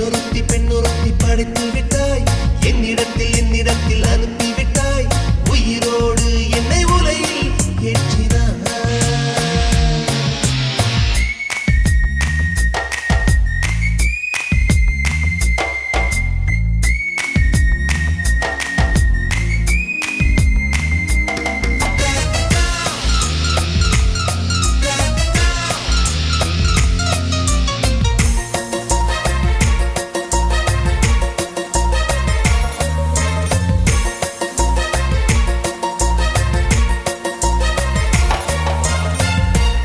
பெண்ணொருத்தி படைத்து விட்டாய் என்னிடத்தில் அனுப்பிவிட்டாய் உயிரோடு என்னை உலையில் ஏற்றினாய்.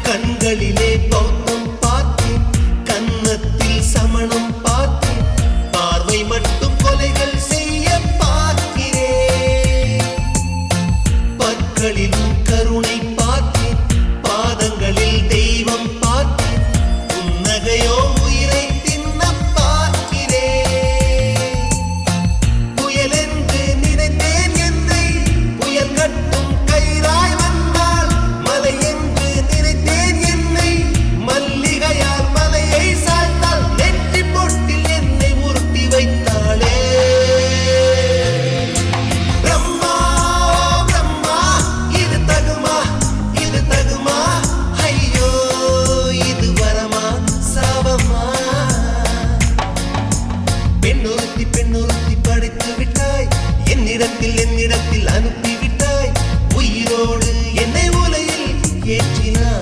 கண்களிலே பௌத்தம் பார்த்தேன், கன்னத்தில் சமணம் பார்த்தேன், பார்வை மட்டும் கொலைகள் செய்ய பார்க்கிறேன். பற்களிலும் கருணை பார்த்தேன், பாதங்களில் தெய்வம் பார்த்தேன், புன்னகையோ உயிரை தின்ன பார்க்கிறேன். புயல் என்று நினைத்தேன் என்னை புயல் கட்டும் கயிறாய் வந்தால் மலை என்று நினைத்தேன் என்னை மல்லிகையால் மலையை சாய்த்தால் நெற்றி பொட்டில் என்னை உருட்டி வைத்தாளே. பிரம்மா பிரம்மா இது தகுமா ஐயோ இது வரமா சாபமா. பெண்ணொருத்தி படைத்து விட்டாய் என்னிடத்தில் அனுப்பிவிட்டாய் உயிரோடு என்னை உலையில் ஏற்றினாய்.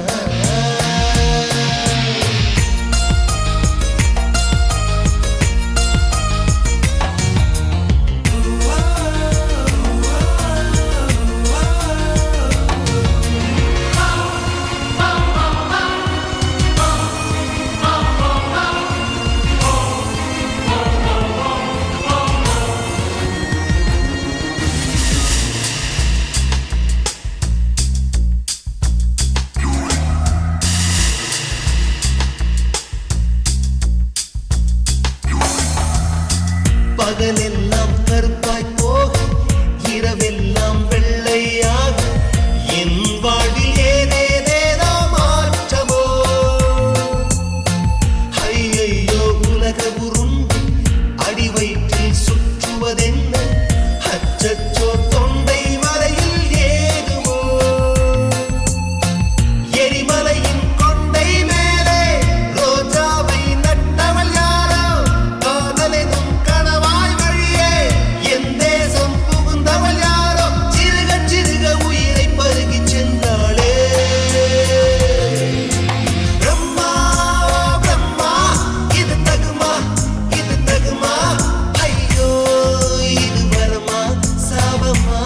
பகலெல்லாம் கருப்பாய் போக இரவெல்லாம் வெள்ளையாக என் வாழ்வில் ஏதேதேதோ மாற்றமோ. ஐயையோ உலக உருண்டு அடி வயிற்றில் சுற்றுவதென்ன அச்சச்சோ தொண்டை மலையில் ஏதுமோ. எரிமலையின் கொண்டை மேலே ரோஜாவை நட்டவள் யாரோ காதலெனும் கணவாய் வழியே என் தேசம் புகுந்தவள் யாரோ சிறுக உயிரை பருகி சென்றாளே. பிரம்மா பிரம்மா இது தகுமா ஐயோ இது வரமா சாபமா.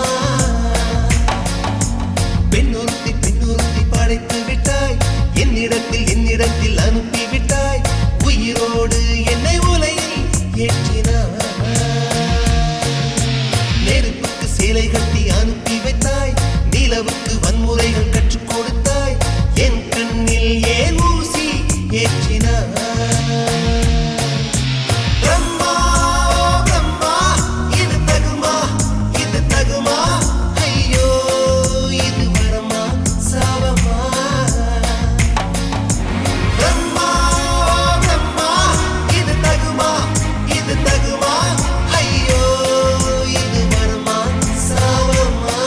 பெண்ணொருத்தி படைத்து விட்டாய் என்னிடத்தில் அனுப்பிவிட்டாய் உயிரோடு என்னை உலையில் ஏற்றினாய். நெருப்புக்கு சேலை கட்டி அனுப்பி வைத்தாய், நிலவுக்கு வன்முறைகள் கற்றுக் கொடுத்தாய், என் கண்ணில் ஏன் ஊசி ஏற்றினாய். பிரம்மா பிரம்மா இது தகுமா ஐயோ இது வரமா சாபமா. பிரம்மா பிரம்மா இது தகுமா ஐயோ இது வரமா சாபமா.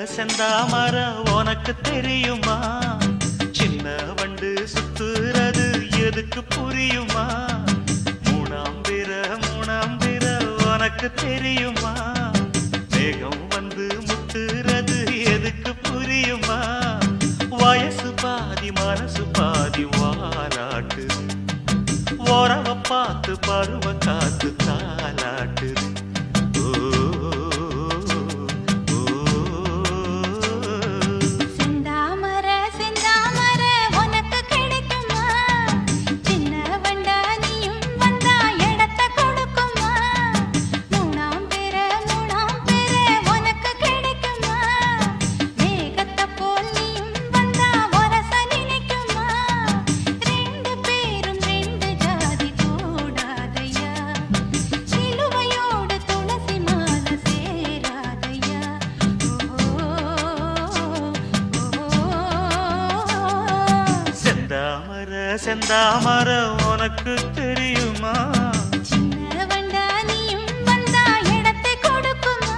செந்தாமர உனக்கு தெரியுமா, சின்ன வண்டு சுத்துறது எதுக்கு புரியுமா. மூணாம் பிற உனக்கு தெரியுமா, மேகம் வந்து முத்துறது எதுக்கு புரியுமா. வயசு பாதி மனசு பாதி வாராட்டு, உறவ பார்த்து பருவ காத்து தாலாட்டுது. ஓ செந்தாமர உனக்கு தெரியுமா? சின்ன வண்டா நீயும் வந்தா இடத்தை கொடுக்குமா?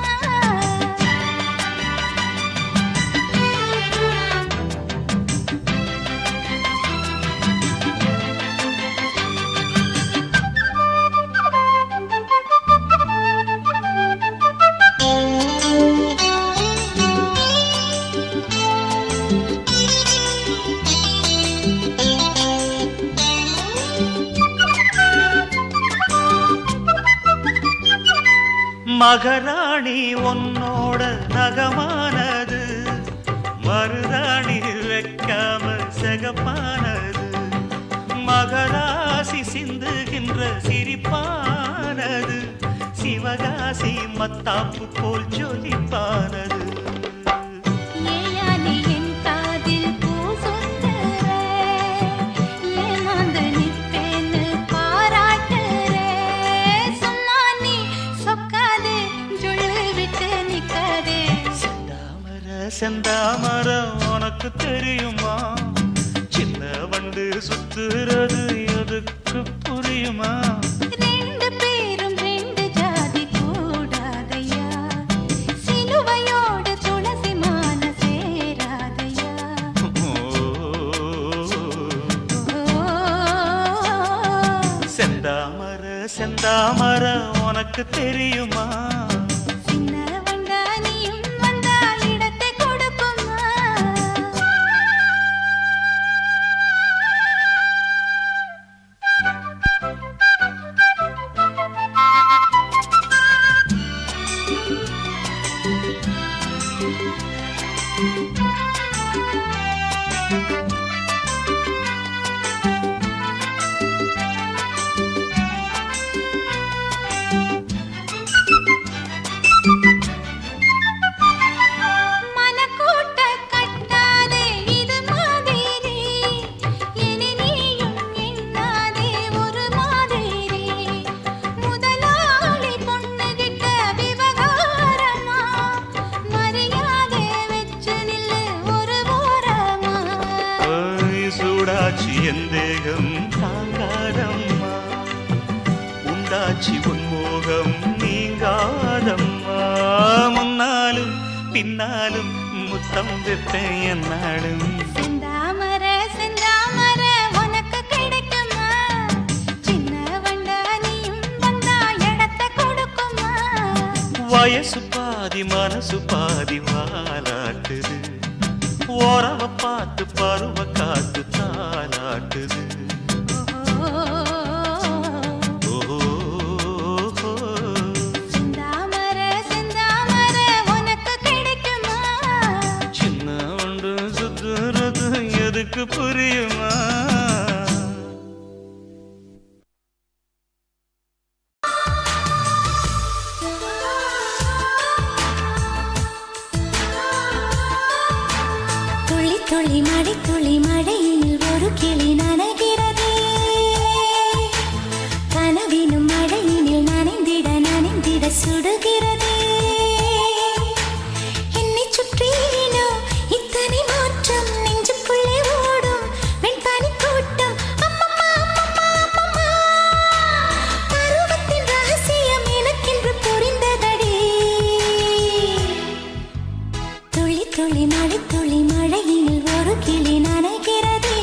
மகராணி உன்னோட நகமானது, மருதாணி வைக்காம செகப்பானது, மகராசி சிந்துகின்ற சிரிப்பானது, சிவகாசி மத்தாப்பு போல் ஜொலிப்பானது. ஏயானே என் காதில் பூ சொத்துற, ஏமாந்து நிற்பேன்னு பாராட்டுற. சும்மா நீ சொக்காதே, ஜொள்ளு விட்டு நிக்காதே. செந்தாமர உனக்கு தெரியுமா? சின்ன வண்டு சுத்துறது எதுக்கு புரியுமா? ரெண்டு பேரும் ரெண்டு ஜாதி கூடாதையா, சிலுவையோடு துளசி மாலை சேராதையா. செந்தாமர செந்தாமர உனக்கு தெரியுமா? சின்ன வண்டா நீயும் வந்தா இடத்தை கொடுக்குமா? மனக்கூட்ட கட்டாதே இது மாதிரி, இனி நீயும் எண்ணாதே ஒரு மாதிரி. முதலாளி பொண்ணுகிட்ட விவகாரமா, மரியாதை வச்சு நில்லு ஒரு ஓரமா. சூடாச்சி எந்தேகம் தாங்காதம்மா, உண்டாச்சி உன்மோகம் நீங்காதம்மா. முன்னாலும் பின்னாலும் முத்தம் வைப்பேன் என்னாலும். செந்தாமர செந்தாமர உனக்கு கிடைக்குமா? சின்ன வண்டா நீயும் வந்தா இடத்தை கொடுக்குமா? வயசு பாதி மனசு பாதி வாலாட்டுது, ஓரவ பார்த்து பருவ காத்து தாலாட்டுது. செந்தாமர செந்தாமர உனக்கு கிடைக்குமா? சின்ன ஒன்று சுத்துறது எதுக்கு புரியுமா? துளி துளி மழை துளி மழையில் ஒரு கிளி நனைகிறதே, கனவினும் மழையினில் நனைந்திட நனைந்திட சுடுகிறதே. என்னை சுற்றினோ இத்தனை மாற்றம், நெஞ்சுக்குள்ளே ஓடும் வெண்பனி கூட்டம். அம்மம்மா அம்மம்மா அம்மம்மா, பருவத்தின் ரகசியம் எனக்கென்று புரிந்ததடி. துளி துளி மழை துளி மழையினில் ஒரு கிளி நனைகிறதே,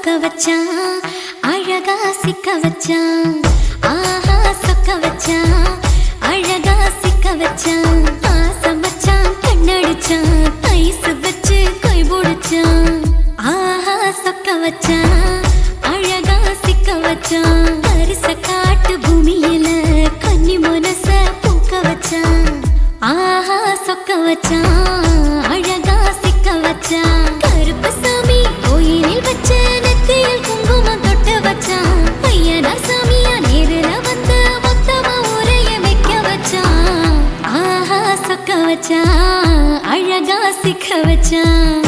சொக்க வச்சான் அழகா சிக்க வச்சான் ஆஹா சொக்க வச்சான் அழகா சிக்க வச்சான் ஆசை மச்சான் கண்ணடிச்சான் ஐஸ் வச்சு கை போடுச்சான் ஆஹா சொக்க வச்சான் அழகா சிக்க வச்சான் அரிச காட்டு பூமியில கன்னி மனச பூக்க வச்சான் ஆஹா சொக்க வச்சான் அழகா சிக்க வச்சான் கருப்பு சாமி கோயிலில் வச்ச நெத்தியில் குங்குமம் தொட்டு வச்சான் பையனா சாமியா நேரில வந்து மொத்தமா உரைய வைக்க வச்சான் ஆஹா சொக்க வச்சான் அழகா சிக்க வச்சான்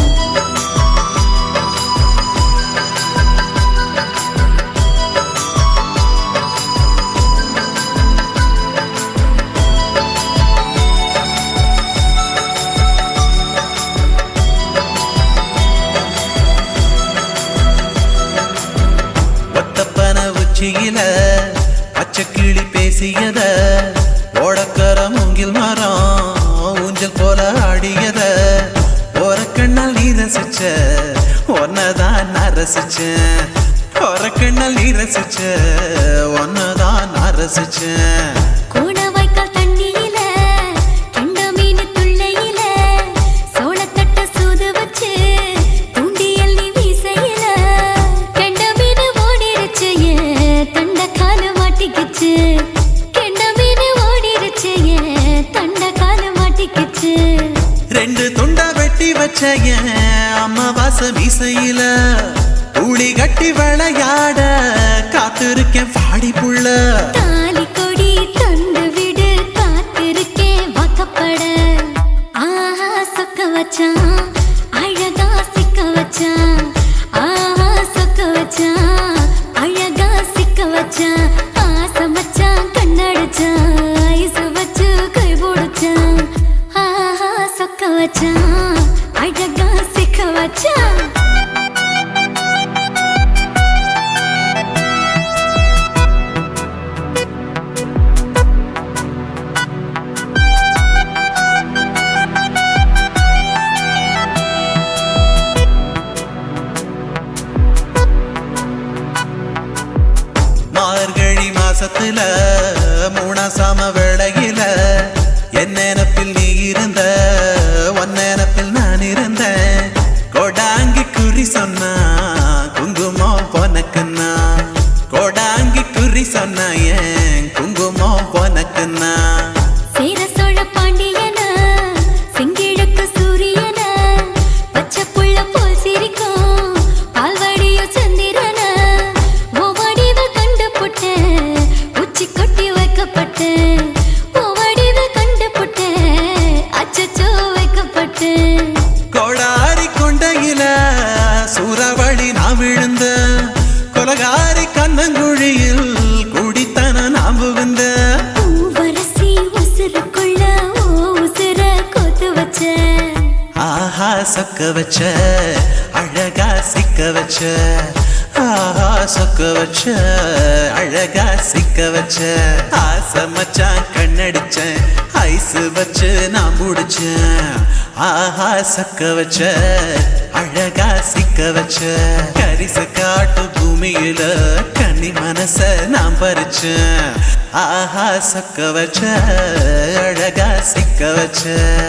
பச்சைக்கிளி பேசியத ஓடக்கர மூங்கில் மரம் ஊஞ்சல் போல ஆடியத ஒரு கண்ணால் நீ ரசிச்ச ஒன்னதான் நான் ரசிச்சேன் ஒரு கண்ணால் நீ ரசிச்ச ஒன்னதான் நான் ரசிச்சேன் ரெண்டு துண்டா வெட்டி வச்ச அம்மாவாச மீசையில ஊழி கட்டி விளையாட காத்திருக்கேன் பாடி புள்ள தாலி கொடி தந்து விடு காத்திருக்கேன் வாக்கப்பட ஆஹா சொக்க வச்சான் அழகா சிக்க வச்சான் ஆஹா சொக்க வச்சான் அழகா சிக்க வச்சான் ஆசை மச்சான் கண்ணடிச்சான் ஐஸ் வச்சு கை போடுச்சான் ஆஹா சொக்க வச்சான் அழகா சிக்க வச்சான் மார்கழி மாசத்துல மூணாசாம வேளையில என் நினப்பில் நீ இருந்த உன் நினப்பில் நான் இருந்தேன் கோடாங்கி குறி சொன்னா குங்குமம் பொனக்குன்னா கோடாங்கி குறி சொன்னா ஏன் குங்குமம் பொனக்குன்னா சேர சோழ பாண்டியன செங்கிழக்கு சூரியன பச்சை புள்ள போல் சிரிக்கும் பால்வடியோ சந்திரன ஓவடிவ கண்டு புட்ட உச்சி கொட்டி வைக்கப்பட்டு ஓவடிவ கண்டு புட்ட அச்சச்சோ வைக்கப்பட்டு கோடாரி கொண்டையில சூறாவளி நான் விழுந்த கொலகாரி கண்ணங்குழியில் குடித்தன நான் புகுந்த பூவரசி உசுருக்குள்ள உசுர கொத்து வச்ச ஆஹா சொக்க வச்ச அழகா சிக்க வச்ச ஆஹா சொக்க வச்ச அழகா சிக்க வச்ச ஆசை மச்சான் கண்ணடிச்சேன் ஐஸ் வச்சு நான் முடிச்சேன் ஆஹா சொக்க வச்ச அழகா சிக்க வச்ச கரிச காட்டு பூமியில கன்னி மனச நான் பறிச்சேன் ஆஹா சொக்க வச்ச அழகா சிக்க வச்ச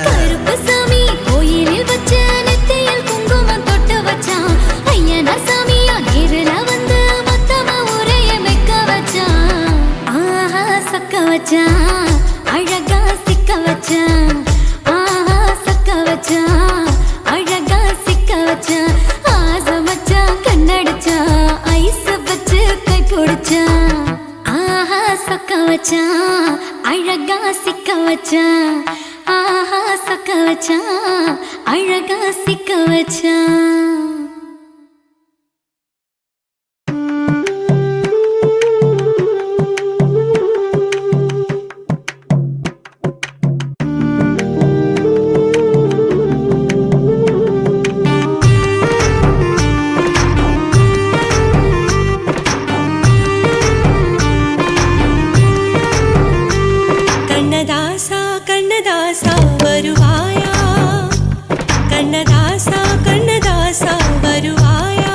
கருப்பு சாமி கோயிலில் வச்ச நெத்தியில் குங்குமம் தொட்டு வச்சான் ஐயனா சாமியா நேரில வந்து மொத்தமா உரைய வைக்க வச்சான் ஆஹா சொக்க வச்சான் அழகா சிக்க வச்சான் ஆஹா சொக்க வச்சான் அழகா சிக்க வச்சான் ஆசை மச்சான் கண்ணடிச்சான் ஐஸ் வச்சு கை போடுச்சான் ஆஹா சொக்க வச்சான் அழகா சிக்க வச்சான் ஆஹா சொக்க வச்சான் அழகா சிக்க வச்சான் கண்ணதாசா கண்ணதாசா வருவாயா கண்ணதாசா கண்ணதாசா வருவாயா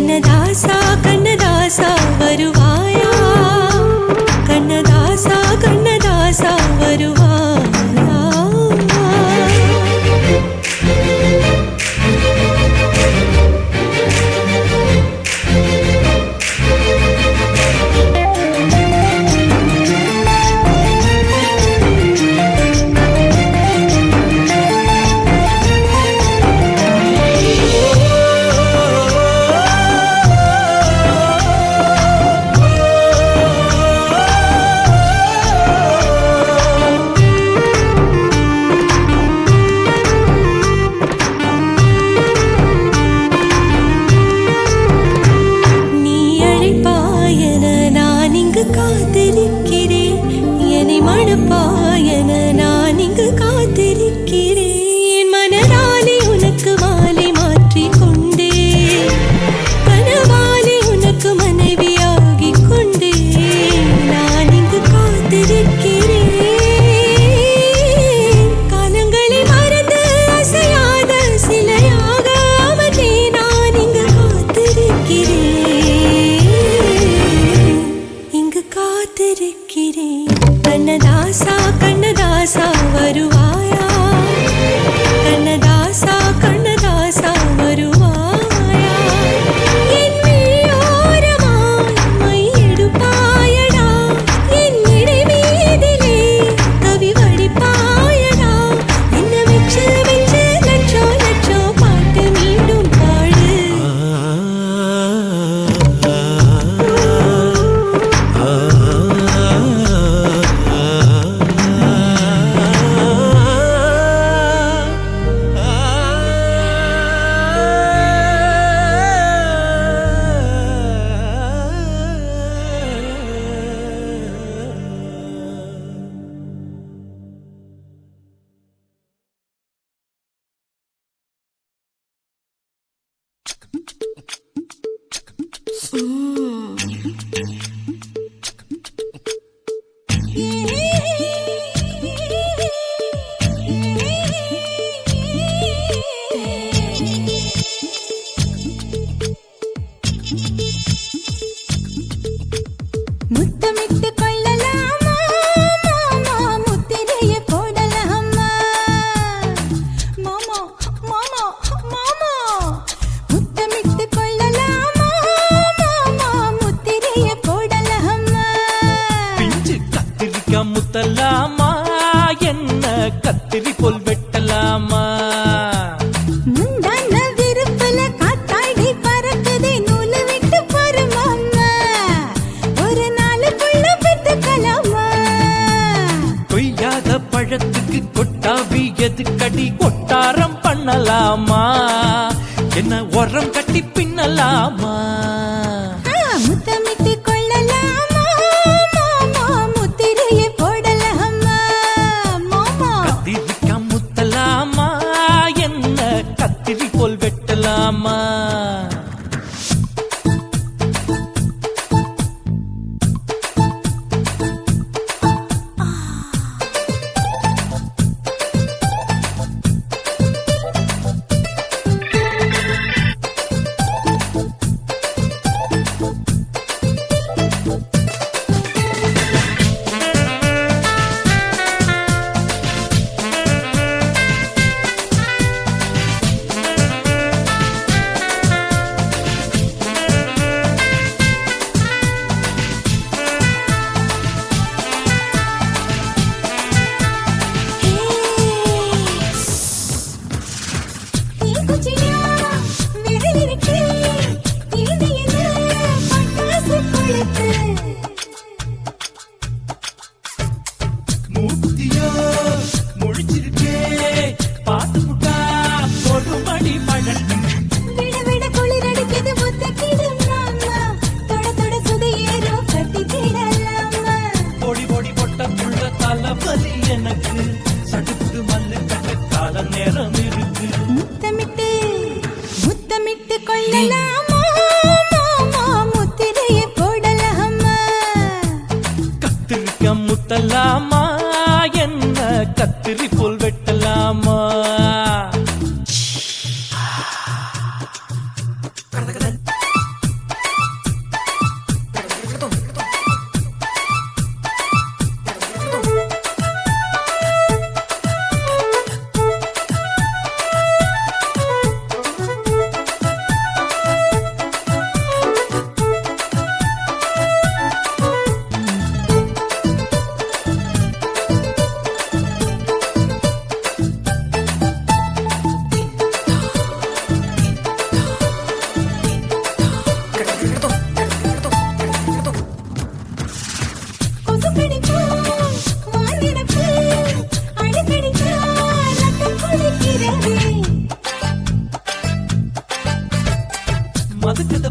கண்ணதாசா கண்ணதாசா வருவாயா கண்ணதாசா கண்ணதாசா வருவாயா காத்திருக்கிறேன் என்னை மணப்பாயன நான் இங்கு காத்திருக்கிறேன் மனதாலே உனக்கு மாலை மாற்றிக் கொண்டே கனவாலே உனக்கு மனைவியாகிக் கொண்டே நான் இங்கு காத்திருக்கிறேன் காலங்களை மறந்து அசையாத சிலையாக அவனே நான் இங்கு காத்திருக்கிறேன் காத்திருக்கிறேன் கண்ணதாசா கண்ணதாசா வருவாயா கண்ணதாசா கண்ணதாசா வருவாயா என் விழியோரமாய் மை எடுப்பாயடா என் இடை மீதிலே கவி வடிப்பாயடா என்ன வெச்சு வெச்சு லட்சோ லட்சோ பாட்டு மீண்டும் பாடு முத்தமிட்டு கொள்ளலாமா மாமா முத்திரைய போடலாமா மாமா மாமா மாமா முத்தமிட்டு கொள்ளலாமா மாமா முத்திரைய போடலாமா பிஞ்சு கத்திரிக்கா முத்தலாமா என்ன கத்திரி போல் வெட்டலாமா முந்தான விருப்பல காத்தாடி பறக்குதே நூலு விட்டு போரு மாமா ஒரு நாளுக்குள்ள பெத்துக்கலாமா கொய்யாத பழத்துக்கு கொட்டாவி எதுக்கடி கொட்டாரம் பண்ணலாமா என்ன உரம் கட்டி பின்னலாமா முத்தமிட்டு கொள்ளலாமா மாமா முத்திரைய போடலாமா மாமா கத்திரிக்கா முத்தலாமா என்ன கத்திரி போல் வெட்டலாமா முத்தலாமா என்ன கத்திரி போல் வெட்டலாமா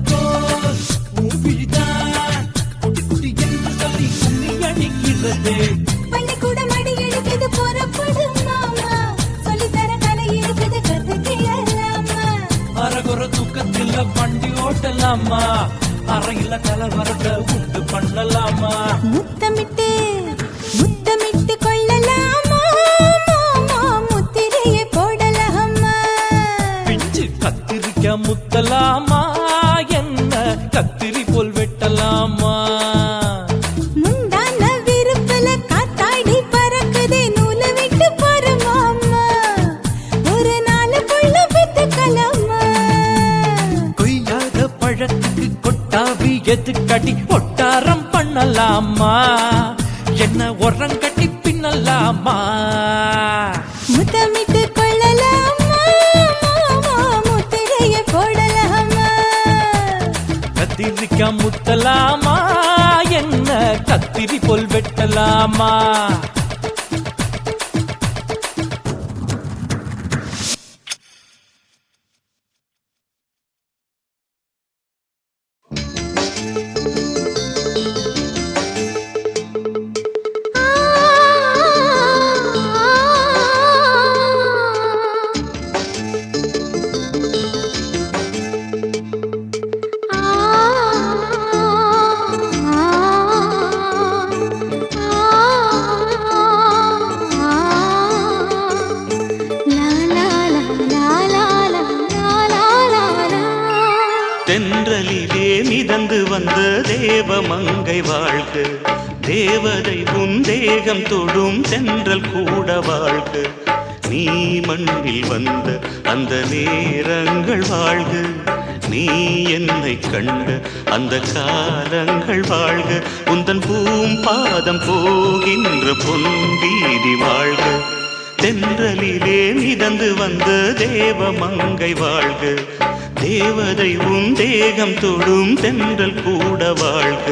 போல் உன் விழிதான் குட்டி குட்டி என்று சொல்லி கும்மி அடிக்கிறது. பள்ளிக்கூட மடி எடுக்குது புறப்படும் மாமா சொல்லித்தர கலை இருக்குது கத்துக்கலாமா. அரகுற தூக்கத்தில் வண்டி ஓட்டலாமா அறையில கலவரத்தை உண்டு பண்ணலாமா. முத்தமிட்டு முத்தமிட்டு கொள்ளலாமா மாமா முத்திரையை போடலாமா. பிஞ்சு கத்திரிக்க முத்தலாமா என்ன கத்திரி போல் வெட்டலாமா. முந்தான விருப்பல காத்தாடி பறக்குதே நூல விட்டு போற மாமா ஒரு நாலு புள்ள பெத்துக்கலாமா. கொய்யாத பழத்துக்கு கொட்டாவி எதுக்கடி ஒட்டாரம் பண்ணலாமா என்ன உரங்கட்டி பின்னலாமா. முத்தமிட்டு கொள்ளலாமா மாமா முத்திரையை போடலாமா. கத்திரிக்க முத்தலாமா என்ன கத்திரி போல் வெட்டலாமா. தென்றலிலே மிதந்து வந்த தேவமங்கை வாழ்க, தேவதை உன் தேகம் தொடும் தென்றல் கூட வாழ்க. நீ மண்ணில் வந்த அந்த நேரங்கள் வாழ்க, நீ என்னை கண்ட அந்த காலங்கள் வாழ்க. உந்தன் பூம்பாதம் போகின்ற பொன் வீதி வாழ்க. தென்றலிலே மிதந்து வந்த தேவமங்கை வாழ்க, தேவதை உன் தேகம் தொடும் தென்றல் கூட வாழ்க.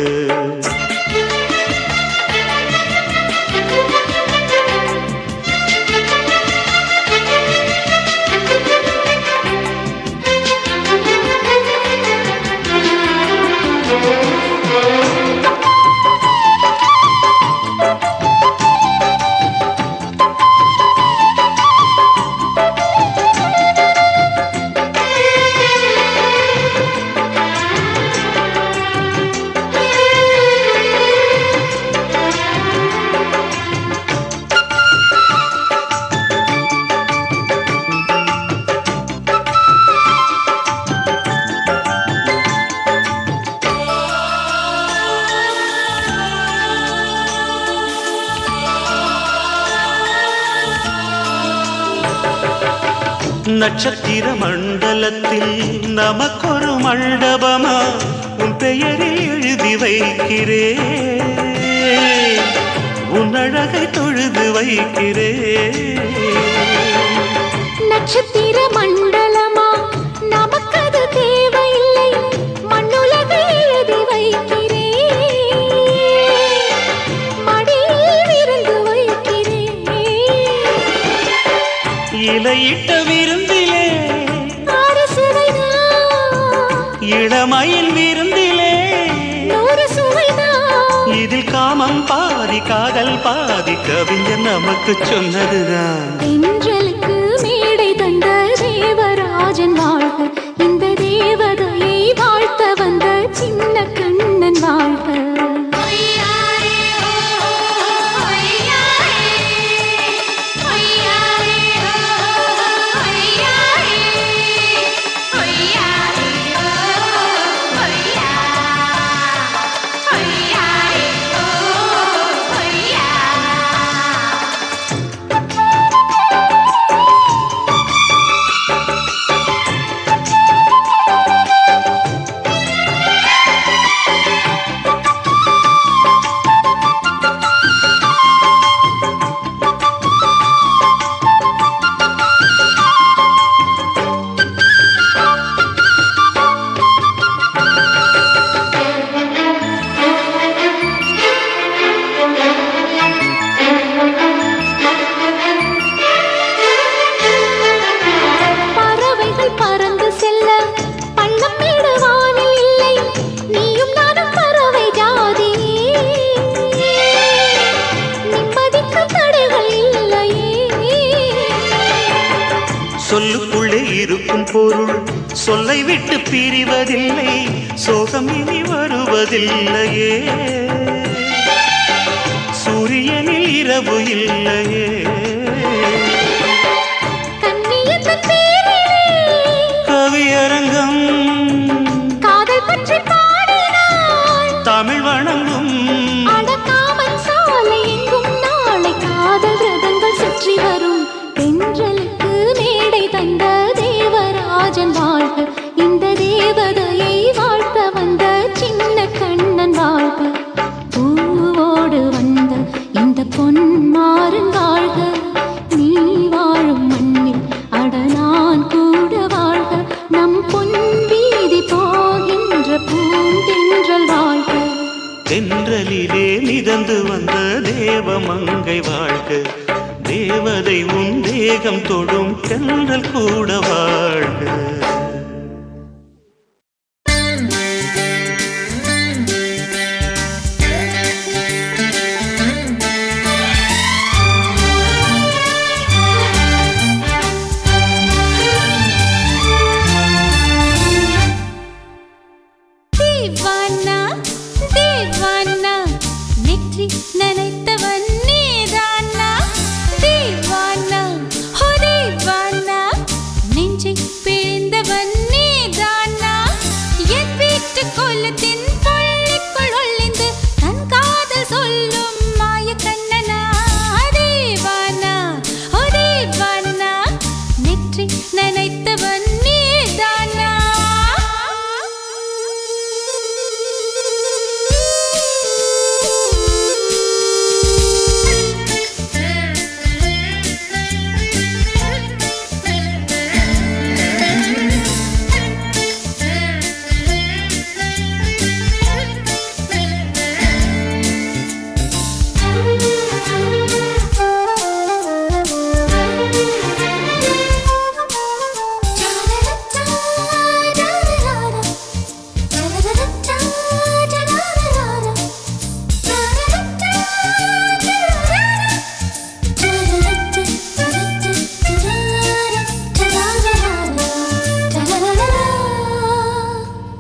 நட்சத்திர மண்டலத்தில் நமக்கொரு மண்டபமா உன் பெயரில் எழுதி வைக்கிறேன், உன் அழகை தொழுது வைக்கிறேன். நட்சத்திர மண்டலமா நமக்கது தேவையில்லை, மண்ணுலகை எழுதி வைக்கிறேன், மடியில் விருந்து வைக்கிறேன். இலையிட்ட விருந்திலே இளமயில் விருந்திலே இதில் காமம் பாதி காதல் பாதி கவிஞர் நமக்கு சொன்னதுதான். தென்றலுக்கு மேடை தந்த தேவராஜன் வாழ்க, இந்த தேவதையை வாழ்த்த வந்த சின்ன கண்ணன் வாழ்க. பொருள் சொல்லை விட்டு பிரிவதில்லை, சோகம் இனி வருவதில்லையே. சூரியனில் இரவு இல்லையே. கவியரங்கம் காதல் பற்றி பாடினாள், தமிழ் வணங்கும் அடக்காமல் சாலை எங்கும் நாளை காதல் ரதங்கள் சுற்றி வரும். தென்றலுக்கு மேடை தந்த தேவராஜன் வாழ்க, இந்த தேவதையை வாழ்த்த வந்த சின்ன கண்ணன் வாழ்க. பூவோடு வந்த இந்த பொன்மாறன் வாழ்க, நீ வாழும் மண்ணில் அட நான் கூட வாழ்க. நம் பொன் வீதி போகின்ற பூந்தென்றல் வாழ்க. தென்றலிலே மிதந்து வந்த தேவமங்கை வாழ்க, தேவதை உன் தேகம் தொடும் தென்றல் கூட வாழ்க. தேவானா தேவானா நெற்றி நனைத்தவன் நீதானா. தேவானா ஹோ தேவானா நெஞ்சை பிழிந்தவன் நீதானா. என் வீட்டு கொல்லத்தின் பள்ளிக்குள் ஒளிந்து தன் காதல் சொல்லும் மாய கண்ணனா. தேவானா ஹோ தேவானா நெற்றி நனைத்தவன் நீதானா.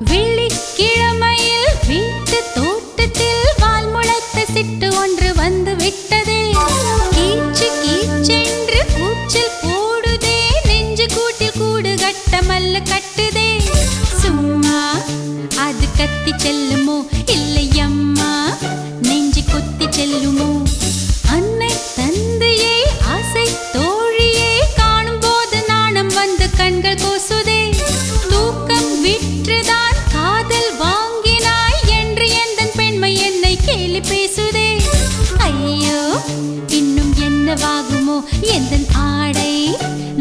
வெள்ளிக்கிழமையில் வீட்டு தோட்டத்தில் வால் முளைத்த சிட்டு ஒன்று வந்து விட்டதே. கீச்சு கீச்சென்று கூச்சல் போடுதே, நெஞ்சு கூட்டில் கூடு கட்ட மல்ல கட்டுதே. சும்மா அது கத்தி செல்லுமோ இல்லையம்மா, நெஞ்சு கொத்தி செல்லுமோ. அன்னை தந்தையை ஆசை தோழியை காணும் போது நாணம் வந்து கண்கள் கோசுதே. தூக்கம் விற்றுதான் காதல் வாங்கினாய் என்று எந்தன் பெண்மை என்னை கேலி பேசுதே. ஐயோ இன்னும் என்னவாகுமோ எந்தன் ஆடை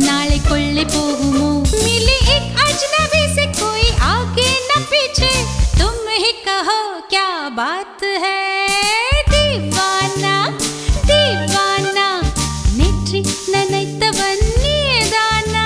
நாளை கொள்ளை போகுமோ. मिली एक अजनबी से कोई आगे न पीछे, तुम ही कहो क्या बात है. दीवाना दीवाना நெற்றி நனைத்தவன் நீதானா.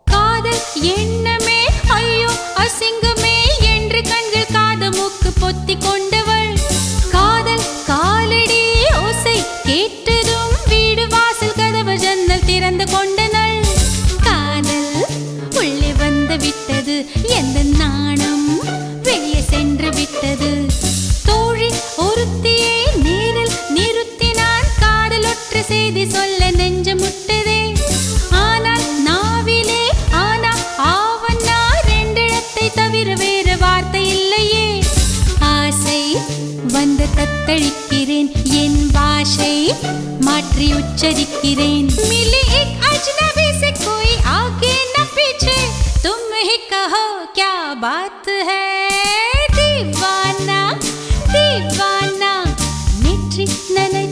காதல் எண்ணமே ஐயோ அசிங்கமே என்று கண்கள் காது மூக்கு பொத்தி கொண்டவள். காதல் காலடி ஓசை கேட்டதும் வீடு வாசல் கதவு ஜன்னல் திறந்து கொண்டனள். காதல் உள்ளே வந்து விட்டது, எந்த நாணம் வெளியே சென்று விட்டது. தோழி ஒருத்தியை நேரில் நிறுத்தினான், காதல் ஒற்ற செய்தி சொல்ல நெஞ்சு முட்டதே. ஆனால் நாவிலே ஆனா ஆவன்னா ரெண்டிடத்தை தவிர வேறு வார்த்தை இல்லையே. ஆசை வந்து தத்தளிக்கிறேன், என் பாஷை மாற்றி உச்சரிக்கிறேன். मिली एक अजनबी से कोई आगे न पीछे, तुम ही कहो क्या बात है. दीवाना दीवाना நெற்றி நனை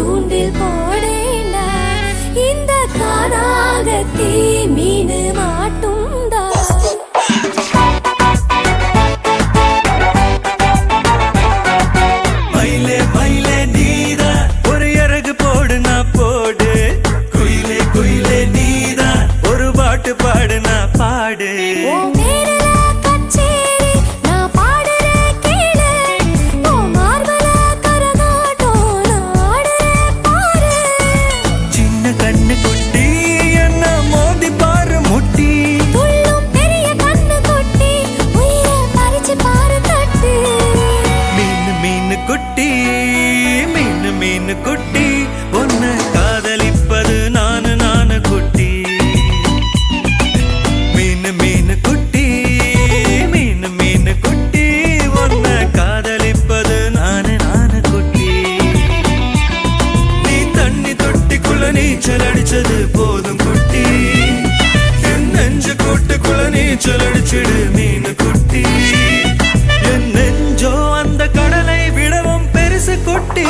தூண்டில் போடேண்டா இந்த காதாகத்தே மீன் மாட்டுண்டா மயிலே மயிலே நீதா ஒரு இறகு போடு நான் போடு குயிலே குயிலே நீதா ஒரு பாட்டு பாடு நான் பாடு குட்டி உன்னை காதலிப்பது நானு குட்டி மீன் குட்டி மீன் குட்டி உன்னை காதலிப்பது நானு குட்டி நீ தண்ணி தொட்டிக்குள்ள நீச்சல் அடிச்சது போதும் குட்டி என் நெஞ்சு கூட்டுக்குள்ள நீச்சல் அடிச்சிடு மீன் குட்டி என் நெஞ்சோ அந்த கடலை விடவும் பெருசு குட்டி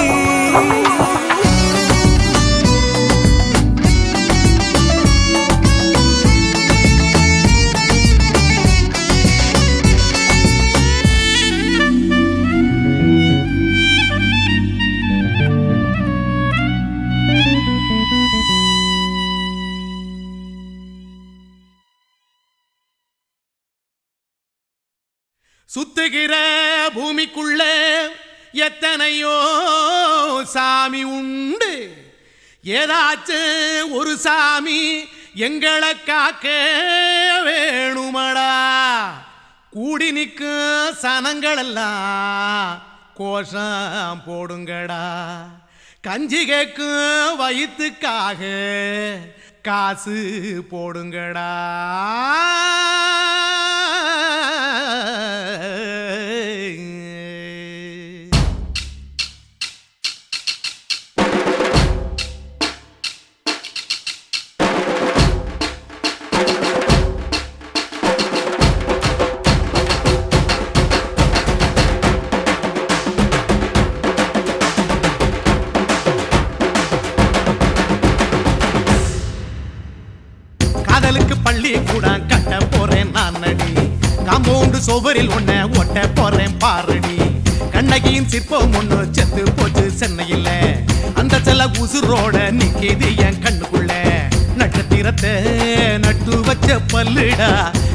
சுத்துகிற பூமிக்குள்ள எத்தனையோ சாமி உண்டு ஏதாச்சும் ஒரு சாமி எங்களை காக்க வேணுமடா கூடி நிற்கும் சனங்களெல்லாம் கோஷம் போடுங்கடா கஞ்சி கேக்கும் வயிற்றுக்காக காசு போடுங்கடா பள்ளி கூட கட்ட போறேன் நான் நடி காம்பவுண்டு சோவரில் ஒன்ன ஒட்ட போறேன் பாரடி கண்ணகியின் சிற்பம் ஒண்ணு செத்து போச்சு சென்னையில் அந்த செல்ல உசுரோட நிக்கிது என் கண்ணுக்குள்ள நட்சத்திரத்தை நட்டு வச்ச பல்லுடா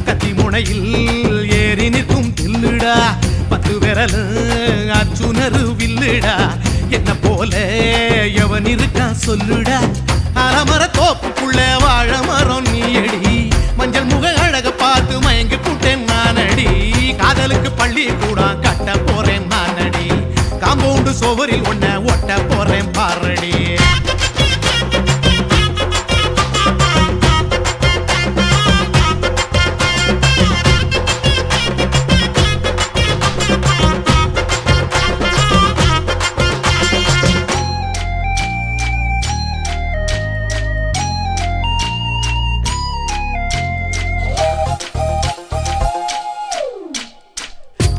கத்தி முனையில் ஏறி நிற்கும் தில்லுடா 10 விரல் அச்சுணரு வில்லுடா என்ன போல எவன் இருக்கா சொல்லுடா அலமர தோப்புக்குள்ள வாழ மரம் நீயடி மஞ்சள் முக அழக பார்த்து மயங்கி கூட்டேன் நானடி காதலுக்கு பள்ளி கூட கட்ட போறேன் நானடி காம்பவுண்டு சோவரில் ஒன்ன ஒட்ட போறேன் பாரடி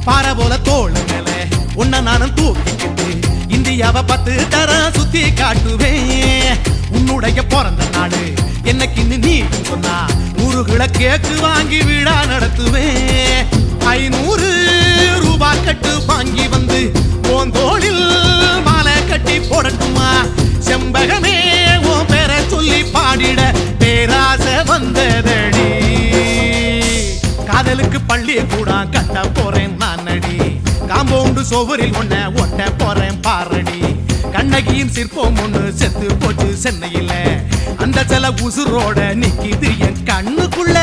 பாறை போல தோள் மேல உன்ன நானும் தூக்கிக்கிட்டு இந்தியாவை 10 தரம் சுத்தி காட்டுவேன் உன்னுடைய பிறந்த நாடு என்னைக்கு நீ சொன்னா 100 கிலோ கேக்கு வாங்கி விழா நடத்துவேன் 500 ரூபாய் கட்டு வாங்கி வந்து உன் தோளில் மாலை கட்டி போடட்டுமா செம்பகமே உன் பேரை சொல்லி பாடிட பேராசை வந்ததடி காதலுக்கு பள்ளி கூட கட்ட போறேன் நானடி காம்பவுண்டு சோவரில் ஒன்ன ஒட்ட போறேன் பாரடி கண்ணகியின் சிற்பம் ஒண்ணு செத்து போச்சு சென்னையில் அந்த சில உசுரோட நிக்கிது என் கண்ணுக்குள்ள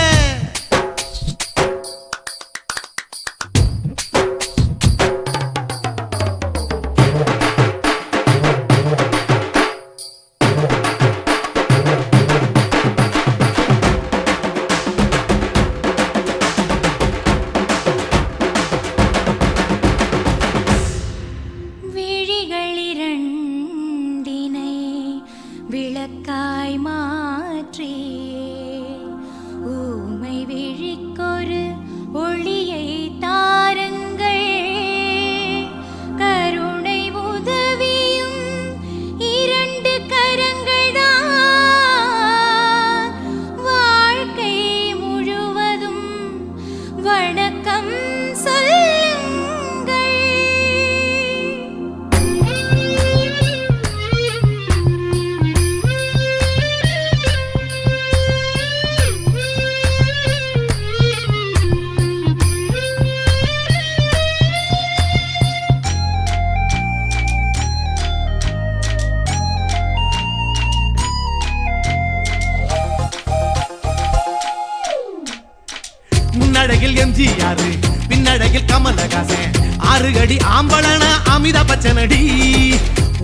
விளக்காய் மாற்றி ஊமை விழிக்கொரு ஒளியை தாருங்கள் கருணை உதவியும் 2 எம்ஜிஆர் பின்னடையில் கமலஹாசன் 6 அடி ஆம்பளன அமிதாப் பச்சனடி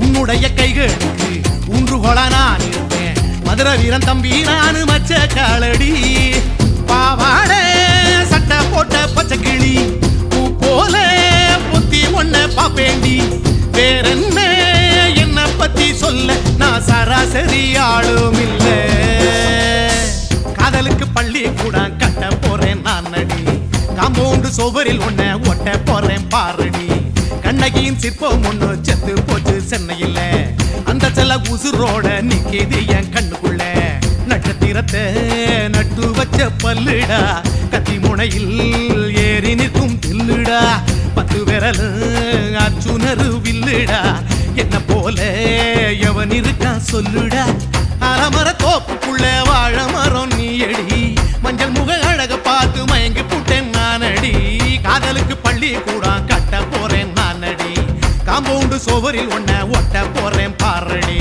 உன்னுடைய கைகளுக்கு ஊன்றுகோலா நான் இருப்பேன் மதுரை வீரன் தம்பி நானு மச்ச காலடி பாவாட சட்டை போட்ட பச்சை கிளி பூ போல புத்தி ஒன்ன பாப்பேண்டி வேறென்ன என்ன பத்தி சொல்ல நான் சராசரி ஆளும் இல்ல காதலுக்கு பள்ளி கூட கட்ட போறேன் நான் நடி காம்பவுண்டு சோவரில் ஒன்ன ஒட்ட போறேன் பாரடி கண்ணகியின் சிற்பம் ஒண்ணு செத்து போச்சு சென்னையில் அந்த செல்ல உசுரோட நிக்கிது என் கண்ணுக்குள்ள நட்சத்திரத்தை நட்டு வச்ச பல்லுடா கத்தி முனையில் ஏறி நிற்கும் தில்லுடா 10 விரல் அச்சுணரு வில்லுடா என்ன போல எவன் இருக்கா சொல்லுடா அறமர தோப்புக்குள்ள வாழ மரம் நீ அடி மஞ்சள் முக அழக பார்த்து மயங்கி புட்டேன் நானடி காதலுக்கு பள்ளி கூட கட்ட போறேன் நானடி காம்பவுண்டு சோவரில் ஒன்ன ஒட்ட போறேன் பாரடி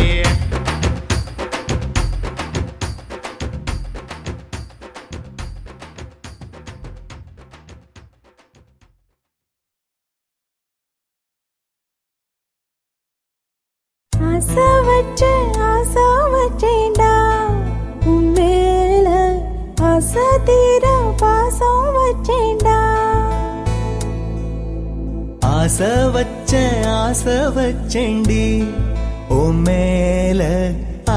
ஆசை வச்சேன்டா உன் மேல ஆசை தீர பாசம் வச்சேன்டா ஆசை வச்சேண்டி உன் மேல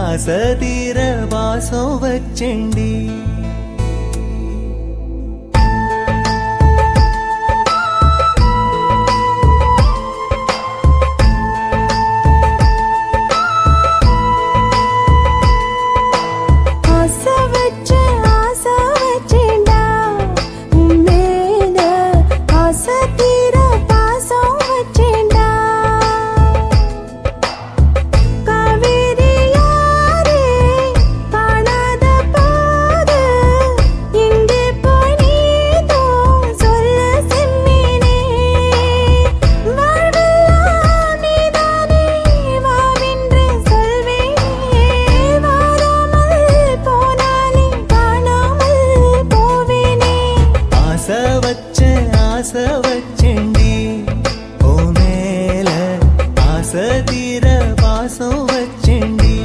ஆசை தீர வாசம் வச்சேண்டி ஆசை வச்சேண்டி உன் மேல ஆசை தீர பாசம் வச்சேண்டி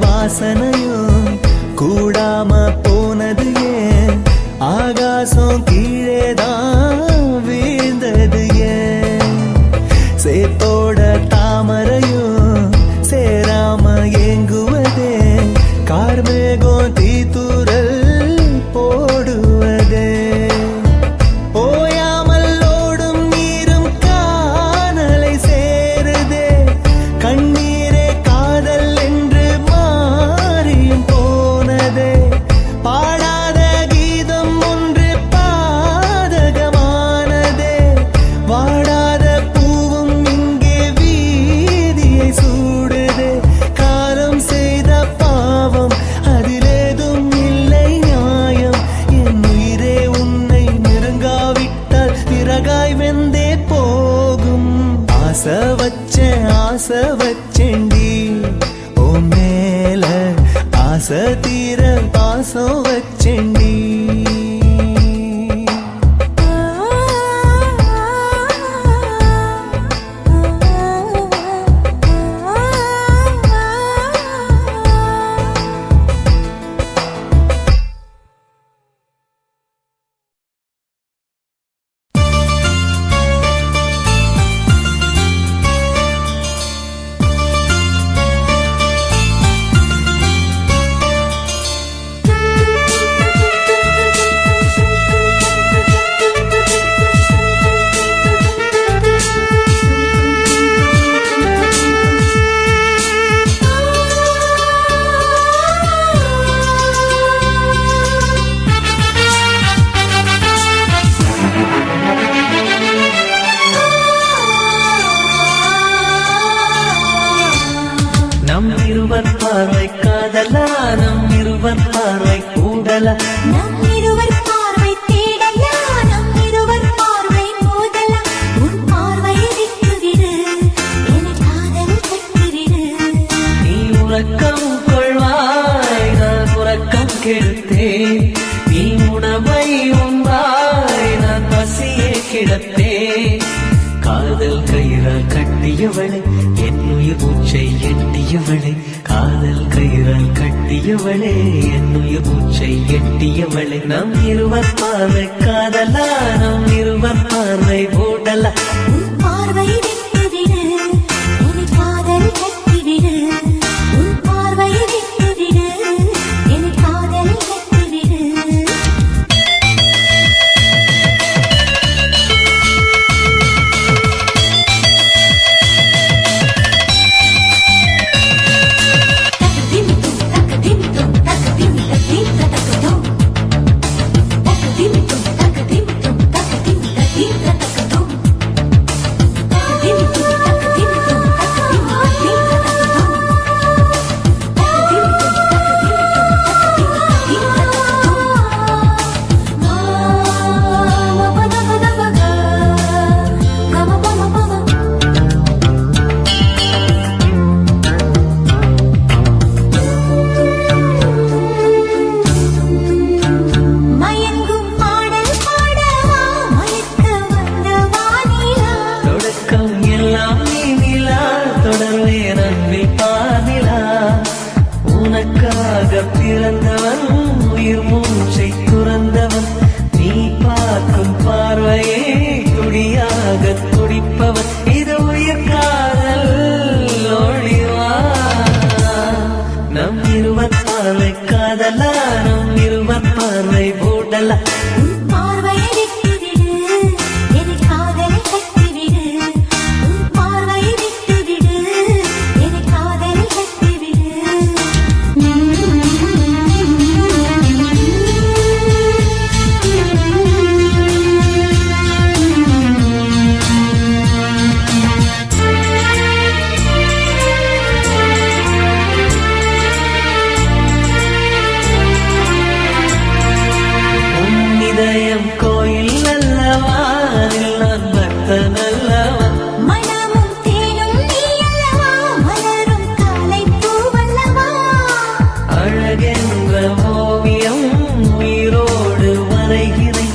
வாசனையும் கூடாம போனது ஏன் ஆகாசம் கீழேதான் வீழ்ந்தது ஏன் சேத்தோட தாமரையும் சேராம ஏங்குவதே கார்மேகம் தீத்துரல் போடுவதே ஆசை வச்சேண்டி ஓ மேல ஆசை தீர பாசம் வச்சேண்டி பார்வை காதலா நம் இருவர் பார்வை கூடலா நம் இருவர் பார்வை தேடலா நம் இருவர் பார்வை மோதலா உன் பார்வையை விட்டுவிடு என காதல் கட்டிவிடு நீ உறக்கம் கொள்வாய் நான் உறக்கம் கெடுத்தேன் நீ உணவை உண்பாய் நான் பசியே கிடப்பேன் காதல் கயிறால் கட்டியவளை என் உயிர் மூச்சை எட்டியவளை காதல் கயிறால் கட்டியவளே என் உயிர் மூச்சை எட்டியவளை நம் இருவர் பார்வை காதலா நம் இருவர் பார்வை ஓடலா உன் பார்வையை விட்டுவிடு என காதல் கட்டிவிடு உன் பார்வையை விட்டுவிடு என காதல் கட்டிவிடு பிறந்தவன் உயிர் மூச்சை துறந்தவன் நீ பார்க்கும் பார்வையே துடியாக துடிப்பவன் இது உயிர் காதல் ஒளிவா நம் இருவர் பார்வை காதலா நம் இருவர் பார்வை ஓடலா உன் பார்வையை விட்டுவிடு என காதலை கட்டிவிடு உன் பார்வையை விட்டுவிடு என காதலை கட்டிவிடு இதயம் கோயில் அல்லவா நான் பக்தன் அல்லவா மனமும் தேனும் நீ அல்லவா மலரும் காலை பூவல்லவா அழகென்ற ஓவியம் உயிரோடு வரைகிறேன்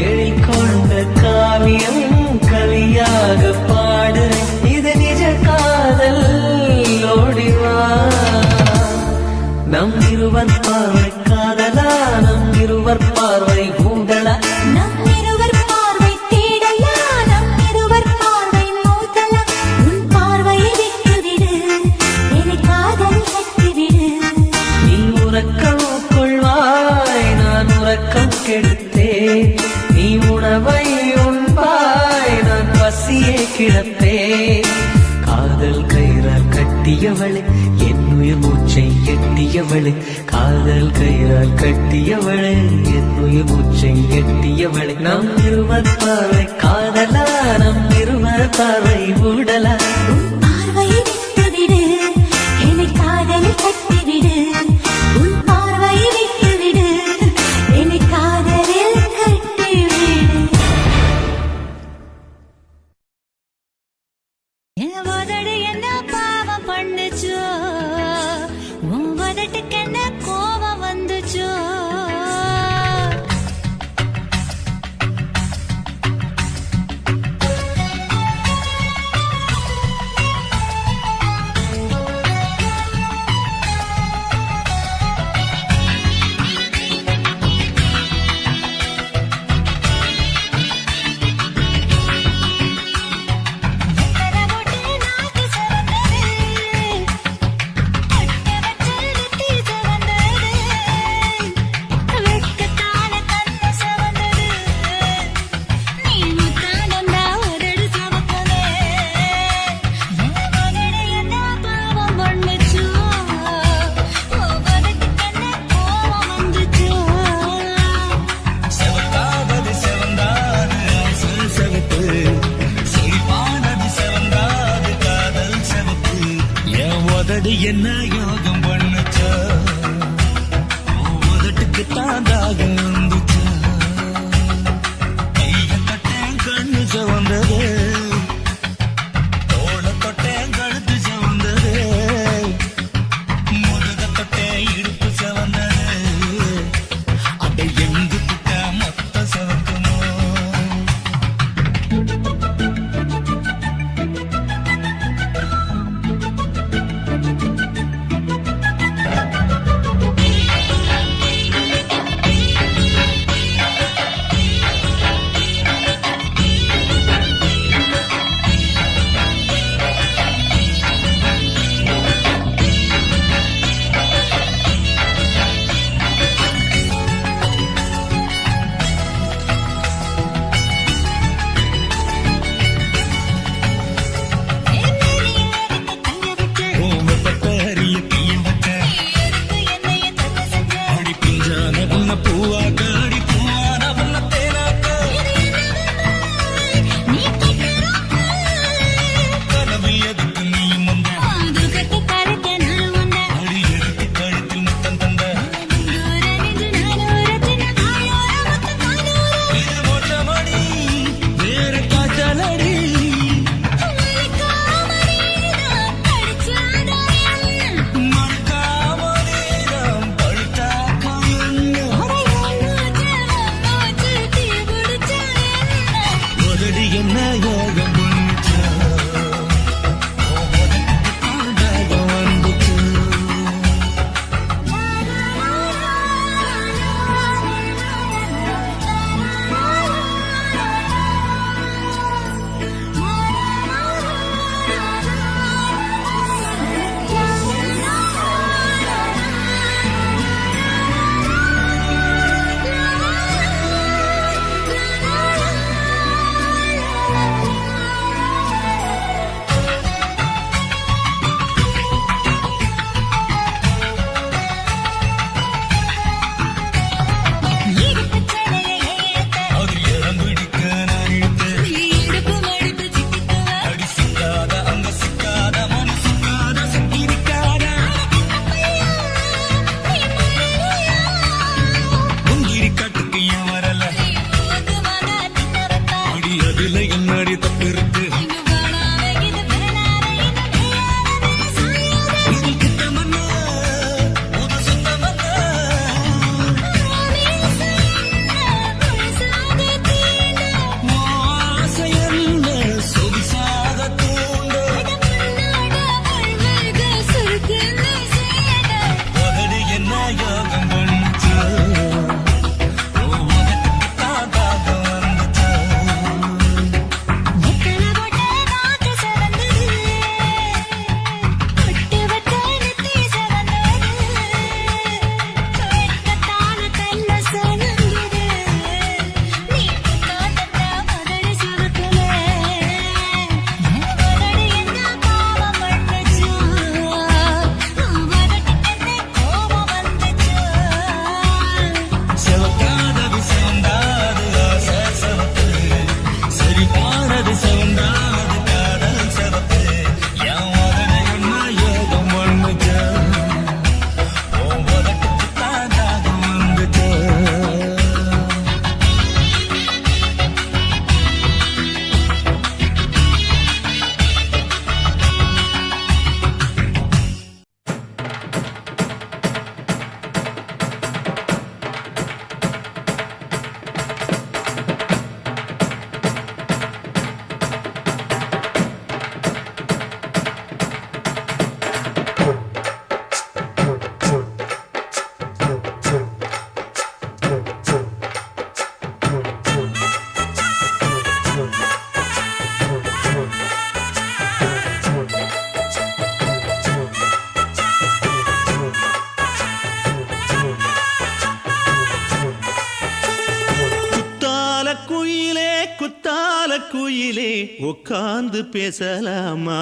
எழில் கொண்ட காவியம் கவியாக பாடுறேன் இது நிஜ காதல் ஓடிவா நம் இருவர் பார்வை காதலா நம் இருவர் பார்வை கூடலா நம் இருவர் பார்வை தேடலா நம் இருவர் பார்வை மோதலா உன் பார்வையை விட்டுவிடு என காதல் கட்டிவிடு நீ உறக்கம் கொள்வாய் நான் உறக்கம் கெடுத்தேன் நீ உணவை உண்பாய் நான் பசியே கிடப்பேன் காதல் கயிறால் கட்டியவளை என் உயிர் மூச்சை எட்டியவளை காதல் கயிறால் கட்டியவளை என் உயிர் மூச்சை எட்டியவளை நம் இருவர் பார்வை காதலா நம் இருவர் பார்வை ஊடலா உன் பார்வையை விட்டுவிடு என காதல் கட்டிவிடு உன் பார்வையை விட்டுவிடு என காதலில் கட்டிவிடு என் உதடு உதடு என்ன யோகம் பண்ணுச்சா உதட்டுக்கு தான் தாகம் வந்துச்சா கைய தொட்டேன் கண்ணு சவந்தது தோள தொட்டேன் கழுத்து சவந்தது முதுக தொட்டேன் இடுப்பு சவந்தது அதை எங்கு தொட்டா மொத்த சவக்குமோ குயிலே உட்கார்ந்து பேசலாமா,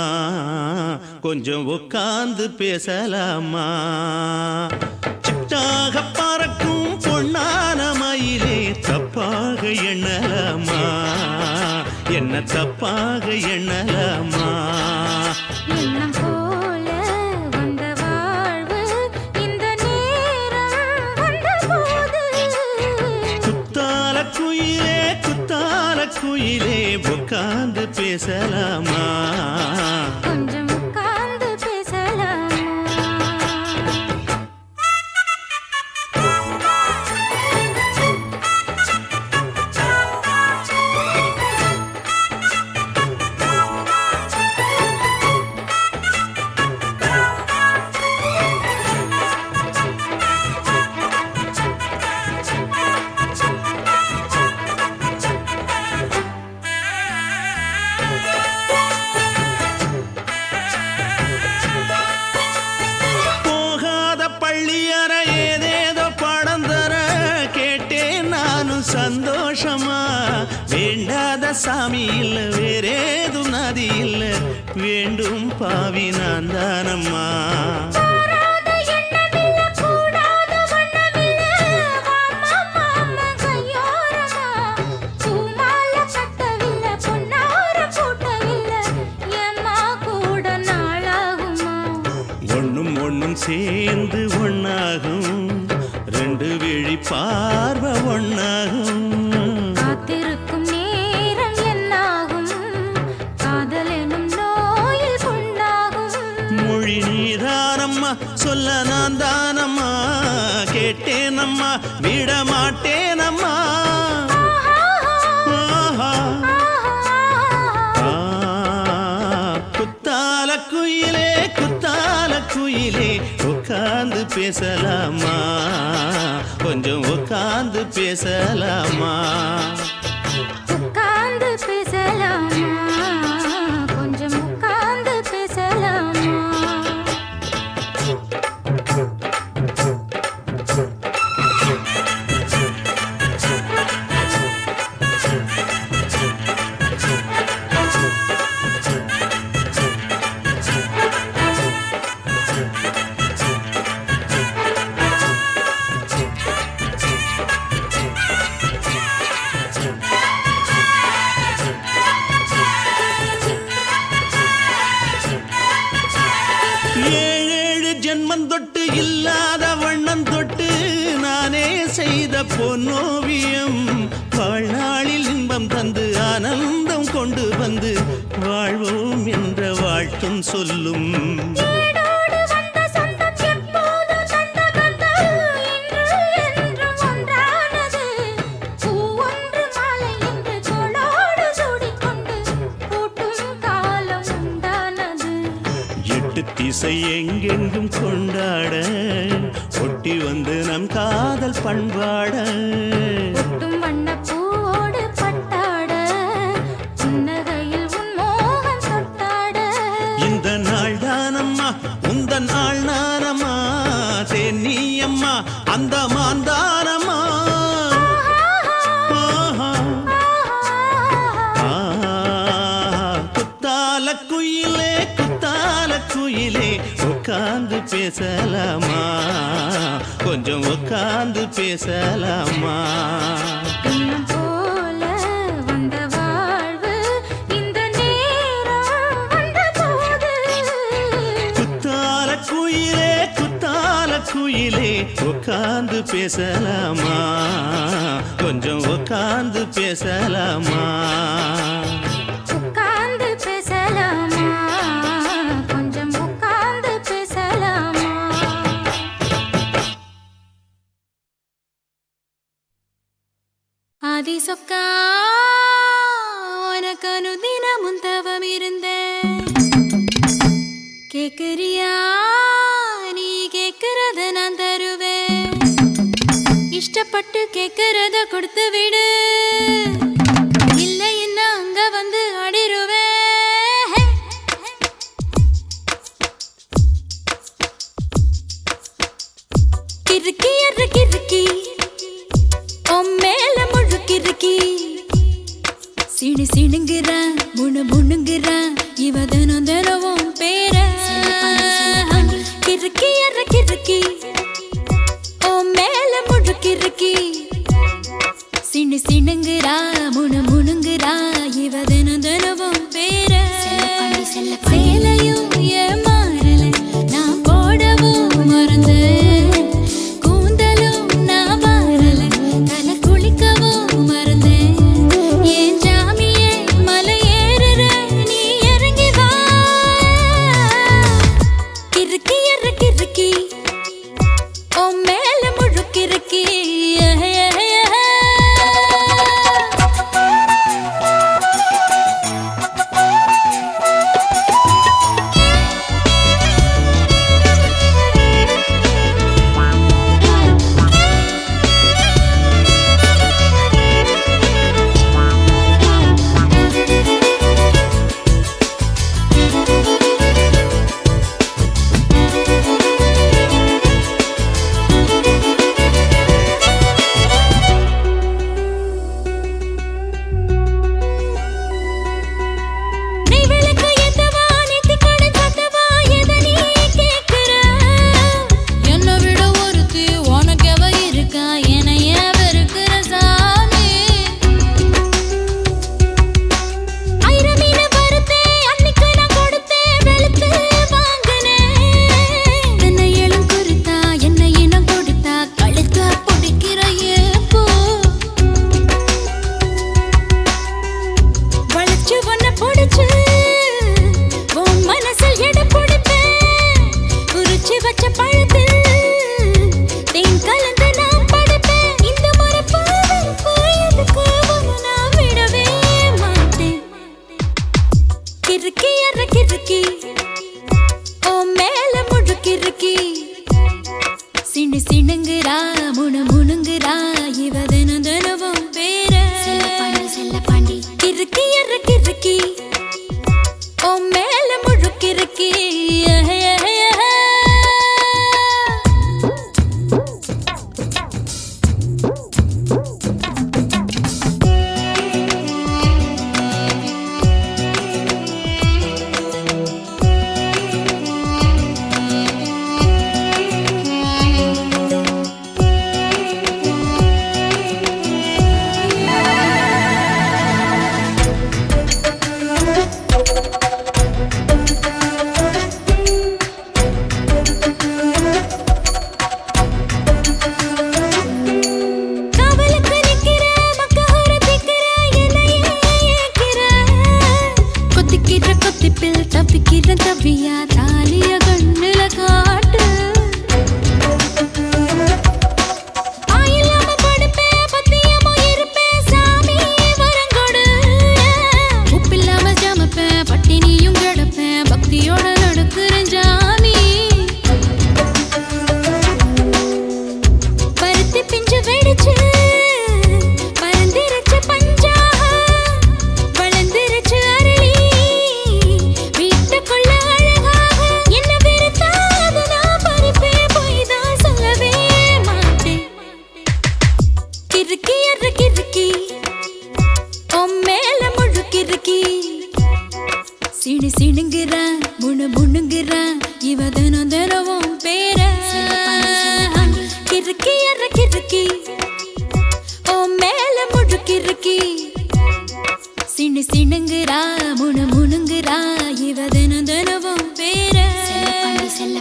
கொஞ்சம் உட்கார்ந்து பேசலாமா. சிட்டாக பறக்கும் பொன்னான மயிலே தப்பாக எண்ணலாமா, என்ன தப்பாக எண்ணலாமா. எண்ணம் போல உட்கார்ந்து பேசலாமா கொஞ்சம் உட்கார்ந்து பேசலாமா போகாத பள்ளியற ஏதேதோ பாடம் தர கேட்டேன் நானும் சந்தோஷமா வேண்டாத சாமி இல்ல வேறேதும் நதி இல்ல வேண்டும் பாவி நான் தானம்மா கூடாத எண்ணமில்ல கூடாத வண்ணமில்ல மாமா மாமா கையோரமா பூமால கட்டவில்லை பொன்னார கூட்டவில்லை ஏம்மா கூட நாளாகுமா ஒண்ணும் ஒண்ணும் சேர்ந்து ஒண்ணாகும் ரெண்டு விழி பார்வை ஒண்ணாகும் காத்திருக்கும் நேரம் என்னாகும் காதல் எனும் நோயில் புண்ணாகும் மொழி நீதானம்மா சொல்ல நான் தானம்மா கேட்டேனம்மா விட மாட்டேனம்மா ஆஹா. ஆ, குத்தால குயிலே உட்கார்ந்து பேசலாமா கொஞ்சம் உட்கார்ந்து பேசலாமா உட்கார்ந்து பேசலாமா கொஞ்சம் உட்கார்ந்து பேசலாமா ஏழேழு ஜென்மம் தொட்டு இல்லாத வண்ணம் தொட்டு நானே செய்த பொன்னோவியம் வாழ்நாளில் இன்பம் தந்து ஆனந்தம் கொண்டு வந்து வாழ்வோம் என்ற வாழ்த்தும் சொல்லும் ஏடோடு வந்த சொந்தம் எப்போதும் தந்த பந்தம் இன்று என்றும் ஒன்றானது பூ ஒன்று மாலை என்று தோளோடு சூடிக்கொண்டு பூட்டும் காலம் உண்டானது எட்டு திசை எங்கெங்கும் கொண்டாட ஒட்டி வந்து நம் காதல் பண்பாட ஒட்டும் வண்ணப் பூவோடு பட்டாட புன்னகையில் உன் மோகம் தொட்டாட இந்த நாள் தானம்மா உந்த நாள் நானம்மா தென்னியம்மா அந்த மாந்தானம்மா ஆஹா. ஆ, குத்தால குயிலே உட்கார்ந்து பேசலாமா கொஞ்சம் உட்கார்ந்து பேசலாமா இன்னும் போல வந்த வாழ்வு இந்த நேரம் வந்தபோது குத்தால குயிலே உட்கார்ந்து பேசலாமா கொஞ்சம் உட்கார்ந்து பேசலாமா உட்கார்ந்து பேசலாமா கொஞ்சம் உட்கார்ந்து பேசலாமா ஆதி சொக்கா உனக்கு அனுதினமும் தவம் இருந்தேன் கேக்குறியா நீ கேக்குறத நான் தருவேன் இஷ்டப்பட்டு கேக்குறத கொடுத்து விடு இல்லை என்ன அங்க வந்து அடிருவேன் கிறுக்கி எற கிறுக்கி மேல முழுக்கிறுக்கி சிணு சிணுங்குறா முணுங்குறா இவ தினம் தினவும் பேர கிறுக்கி எற கிறுக்கி மேல முழுக்கிறுக்கி சிணு சிணுங்குறா முணுங்குறா இவ தினம் தினவும் பேர சேலையும் ஏன் மாறல நான் போடவும் மறந்து கூந்தலும் நான் மாறல தலை குளிக்கவும் மறந்தேன் ஏன் ஜாமியே மலையே சிணுங்குறா முணுங்குறா இவ தினம் தினமும் பேர செல்ல பாண்டி கிறுக்கி எற கிறுக்கி ஓ மேல முழுக்கிறுக்கி தப்பியா தாலிய கண்ணுல காட்டு ஆயில்லாம படுப்பேன் பத்தியமோ இருப்பேன் சாமி வரங்கொடு உப்பில்லாம ஜமப்பேன் பட்டினியும் கிடப்பேன் பக்தியோட நடக்கிறேன் ஜாமி பருத்தி பிஞ்சு வெடிச்சு பறந்திருச்சு பஞ்சாக வளர்ந்திருச்சு அரளி சிணுங்குறா முணுங்குறா இவ தினம் தினமும் பேர கிறுக்கி எற கிறுக்கி ஓ மேல முழுக்கிறுக்கி சிணுங்குறா முணுங்குறா இவ தினம் தினமும் பேர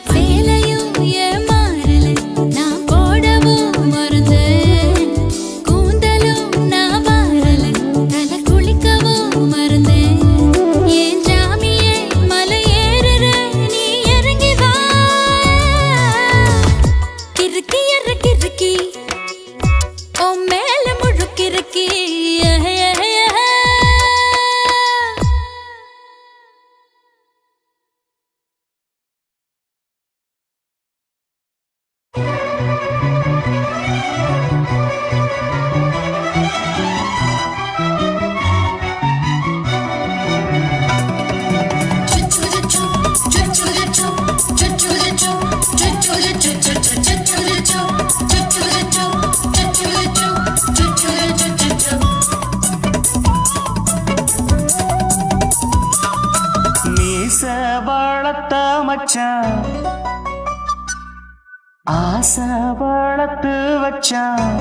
சேலையும் ஏன் மாறல நான் போடவும் மறந்தேன் கூந்தலும் நான் மாறல தலை குளிக்கவும் மறந்தேன் ஓ மேல முழுக்கிறுக்கி வளர்த்த மச்சான் ஆசை வளர்த்து வச்சான்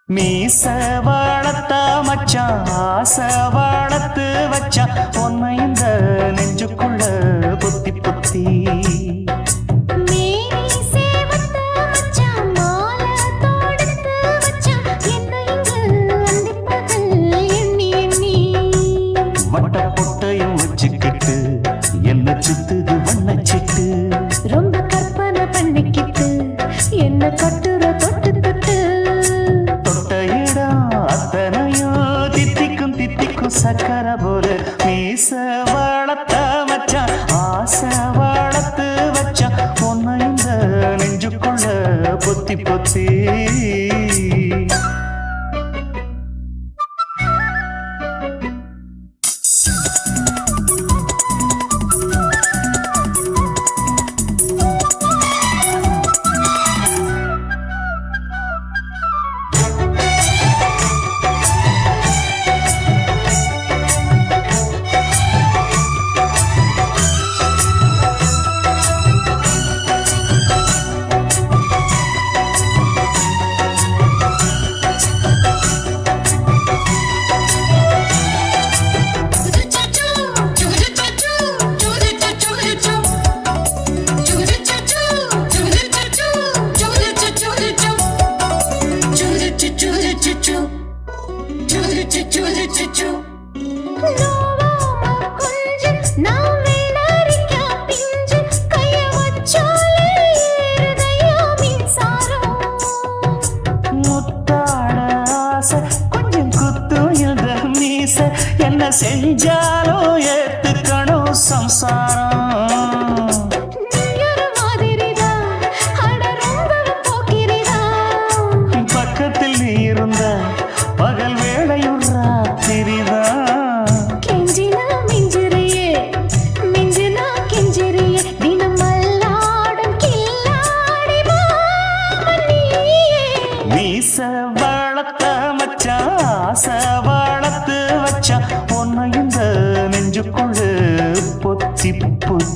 மீச வளர்த்த மச்சான் ஆசை வளர்த்து வச்சான் உன்னை இந்த நெஞ்சுக்குள்ள புத்தி புத்தி என்ன சுத்துது வண்ணச்சிட்டு ரொம்ப கற்பனை பண்ணிக்கிட்டு என்ன கட்டுற தொட்டு தொட்டு தொட்ட இடம் அத்தனையும் தித்திக்கும் சக்கர போல மீச வளர்த்த மச்சான் ஆசை வளர்த்து வச்சான் உன்னை இந்த நெஞ்சுக்குள்ள பொத்தி பொத்தி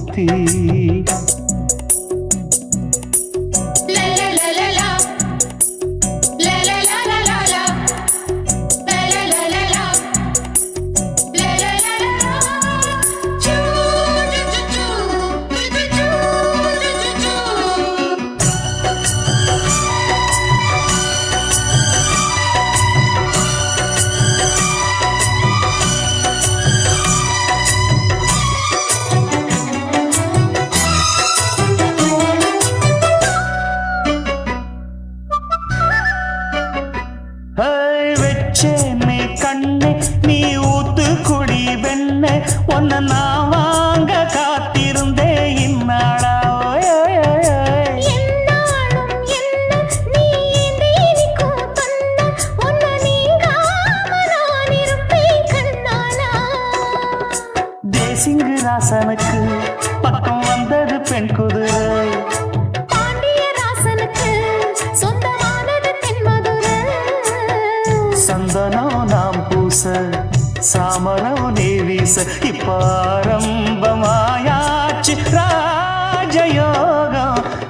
புத்தி வெச்சேனே கண்ணே நீ ஊத்து குடி வெண்ணே ஒன்ன நான் வாங்க காத்திருந்தே இந்நாளா தேசிங்கு ராசனுக்கு பக்கம் வந்தது பெண் குதிரை சந்தனம் நாம் பூச சாமரம் நீ வீச இப்ப ஆரம்பமாயாச்சு ராஜயோகம்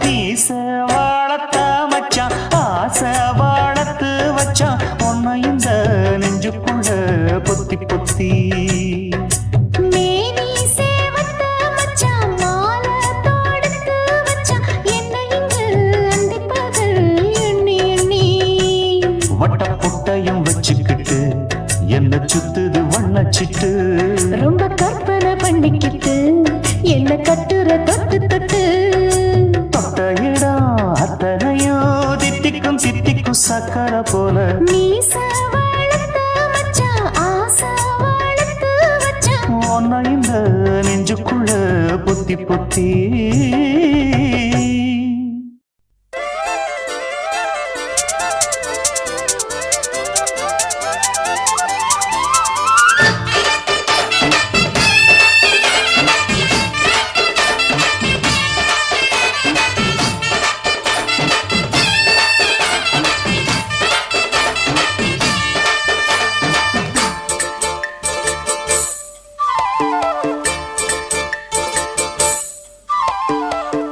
நீச வாழத்த மச்சான் ஆசை வாழத்து வச்சான் உன்னை இந்த நெஞ்சுக்குள்ள பொத்தி பொத்தி வட்ட புட்டையும் வச்சுக்கிட்டு என்ன சுத்துது வண்ணச்சிட்டு ரொம்ப கற்பனை பண்ணிக்கிட்டு என்ன கட்டுற தொட்டு தொட்டு தொட்ட இடம் அத்தனையோ தித்திக்கும் தித்திக்கும் சக்கரை போல உன்னை இந்த நெஞ்சுக்குள்ள பொத்தி பொத்தி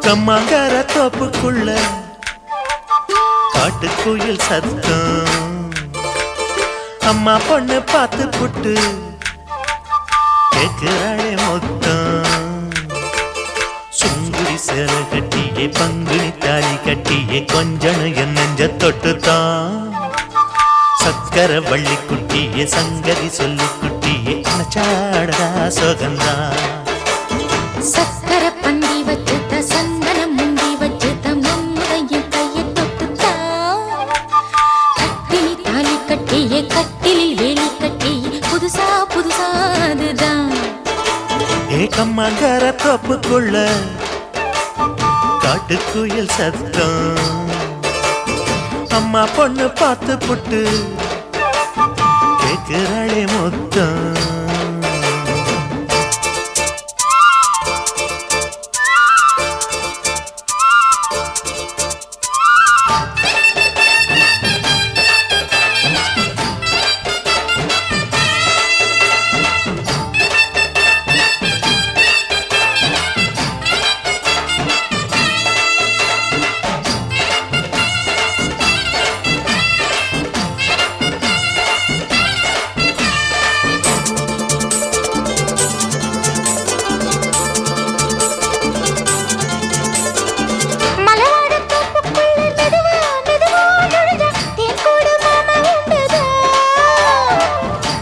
கம்மாங்கர தோப்புக்குள்ள காட்டுக்குயில் சத்தம் அம்மா பொண்ணு பார்த்து புட்டு கேட்கிறாளே மொத்தம் சுங்குடி சேலை கட்டியே பங்குனி தாலி கட்டியே கொஞ்சனு என் நெஞ்ச தொட்டுத்தான் சக்கர வள்ளி குட்டியே சங்கதி சொல்லி குட்டியே நச்சாடா சோகந்தான் சக்கர பந்தி வச்சுட்ட சந்தனம் முந்தி வச்சுட்ட மம்முதையும் கையை தொட்டுத்தா கட்டினி தாலி கட்டியே கட்டிலில் வேலி கட்டியே புதுசா புதுசா அதுதான் ஏக்கம்மாங்கர தோப்புக்குள்ள காட்டுக்குயில் சத்தம் அம்மா பொண்ணு பார்த்து புட்டு கேட்கிறாளே மொத்தம்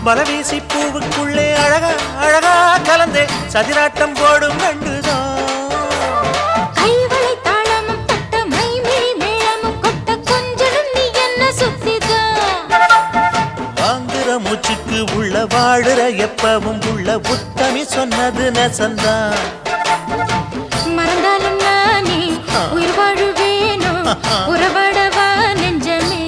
பலவீசி பூவுக்குள்ளே அழகா அழகா கலந்தே சதிராட்டம் போடும் நண்டுதான் கைவளை தாளமும் தட்ட மைமிழி மேளமும் கொட்ட கொஞ்சம் நீ என்ன சுத்திதான் வாங்குற மூச்சுக்கு உள்ள வாழுற எப்பவும் உள்ள உத்தமி சொன்னது நெசந்தான் மறந்தாலும் நானே உயிர் வாழுவேனோ உறவாடவா நெஞ்சமே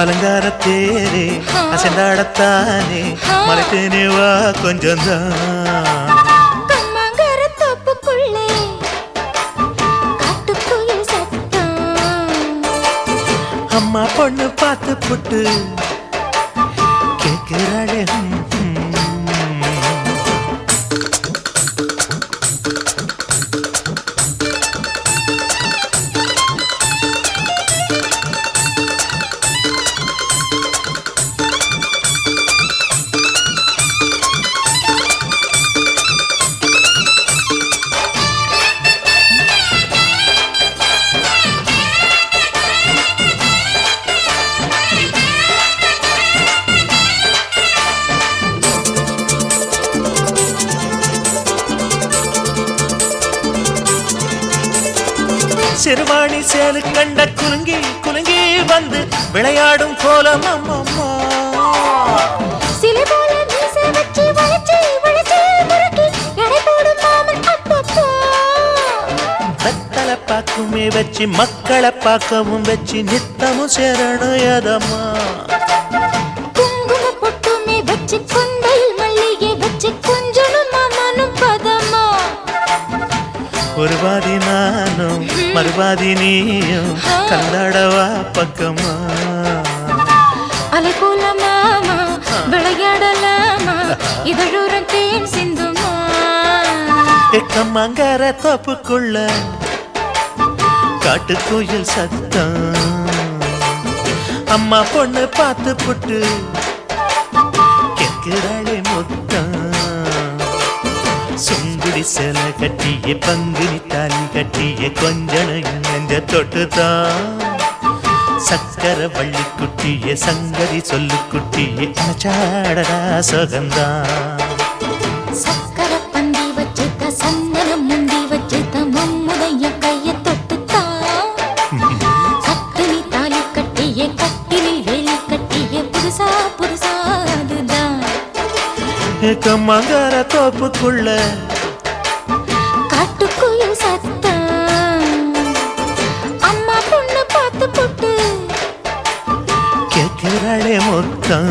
அலங்கார தேரே அசைந்தாடத்தானே மலைத்தேனே வா கொஞ்சம்தான் கம்மாங்கர தோப்புக்குள்ளே காட்டுக்குயில் சத்தம் அம்மா பொண்ணு பார்த்து புட்டு கேட்கிறாளே சிறுவாணி சேலு கண்ட குலுங்கி குலுங்கி வந்து விளையாடும் கோலம் அம்மம்மா சிலை போல மீசை வச்சு வளைச்சு வளைச்சு முறுக்கி எடை போடும் மாமன் அப்பப்பா. வெத்தலை பாக்குமே வச்சு மக்களை பார்க்கவும் வச்சு நித்தமும் சேரணும் எதம்மா குங்கும பொட்டுமே வச்சு கொண்டையில் மல்லிகை வச்சு கொஞ்சனும் மாமனும் பதமா. ஒரு பாதி நானும் மறுபாதி நீயும் கல்லாடவா பக்கமா அலை போல மாமா விளையாடலாமா இதழூரம் தேன் சிந்துமா. எக்கம்மங்கர தோப்புக்குள்ள காட்டுக்குயில் சத்தம் அம்மா பொண்ணு பார்த்து புட்டு கேட்கிறாளே முத்தம் சுங்குடி சேல கட்டிய பங்குனி தாலி கட்டிய கொஞ்சனையும் நெஞ்ச தொட்டுதான் சக்கர வள்ளி குட்டிய சங்கதி சொல்லு குட்டிய அச்சாடடா சுகந்தான் சக்கர பந்தி வச்சுத்த சந்தனம் முந்தி வச்சுத்த மம்முடைய கைய தொட்டுத்தான் கட்டினி தாலி கட்டிய கட்டிலில் வேலி கட்டிய புதுசா புதுசா அதுதான். எக்கம்மங்கர தோப்புக்குள்ள காட்டுக்குயில் சத்தம் அம்மா பொண்ணு பார்த்து போட்டு கேட்கிறாளே முத்தம்